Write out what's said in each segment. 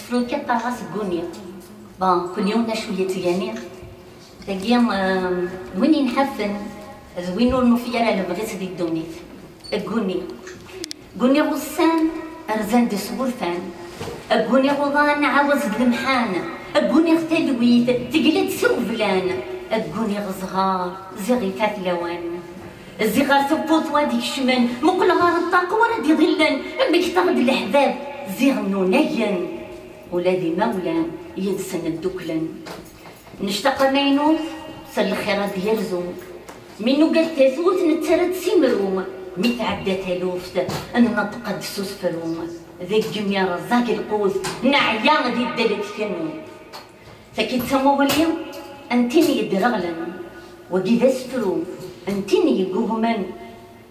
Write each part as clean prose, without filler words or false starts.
أسفلو كي طاغاس قوني بون كل يوم دا شوية تياني تاقي وين نحفن زوينو المفيرة اللي بغيت دي الدونيت قوني غصان أرزان دي صغرفان قوني غضان عاوز المحان قوني اختلويت تقلت سوفلان قوني غزغار زغيفات لوان الزغار ثبوت وادي الشمن مقل غار الطاق ورا دي ظلان بك تاخد الأحباب زيغ نونيا ولادي مولان يدسن الدكلن نشتاق مينو سل الخيرات ديالزو منو قال تازوت نتسرد سيمروم متعدى تالوفت النطقة دسوس فروم ذيك جميع رزاق القوس نعيا دي الدلت فنو فكي تسمو اليوم انتني يدرغلن وقيد اسفرو انتني يقوهمن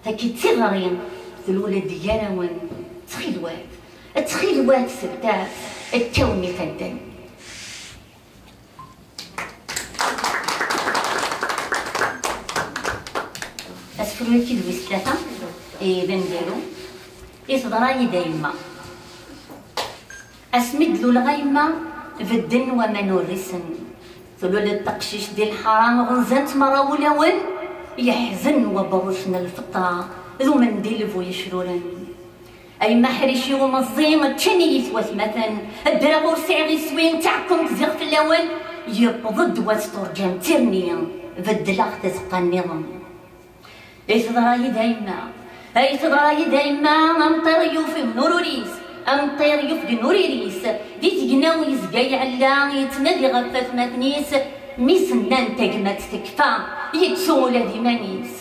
فكي تصغرين ثلولة دياراون تخيلوات سبتات التوني فدن أسفلو كي دويس ثلاثة بنديرو إصدراي دايما أسمدلو الغيمة فدن ومنو الرسن ثلو للتقشيش ديال الحرام غنزات مراولا ون يحزن وبروشنا الفطرة ذو منديل فو يشرورن أي محرشي ومزيم تشني يثوث مثلا الدرا ورسعي غي سوين تاعكم تزيغ في اللون يبضد وسترجم ترنيا فدلاغ تزقى النظام إثضراي دايما أمطير يوفي نوروريس أمطير يوفي نوريريس دي تقناوي زقاي علا يتنادي غفاف مثنيس ميسنان تقمت تكفى يتسول ذي مانيس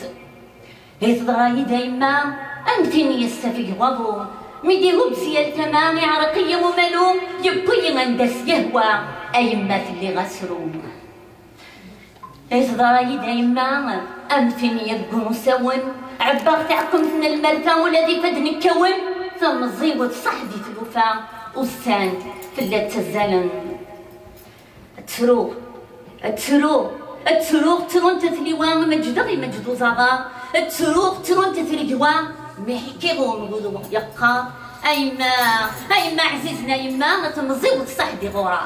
إثضراي دايما أمتني يستفي وضو ميدي هبسي التمام عرقية وملوم يبقي غندس يهوى أيما في اللي غسروم إصدراي دايما أمتني يبقوا سون عباغ تاعكم من المرفا والذي فد نكون ثم الزيوت صحدي تلوفا والسان في اللي تزالن تروق ترون تثليوان مجدو زغا تروق ترون تثليوان محكيغو نقولو يقا أيما عزيزنا يما تمزيوت صحدي غورا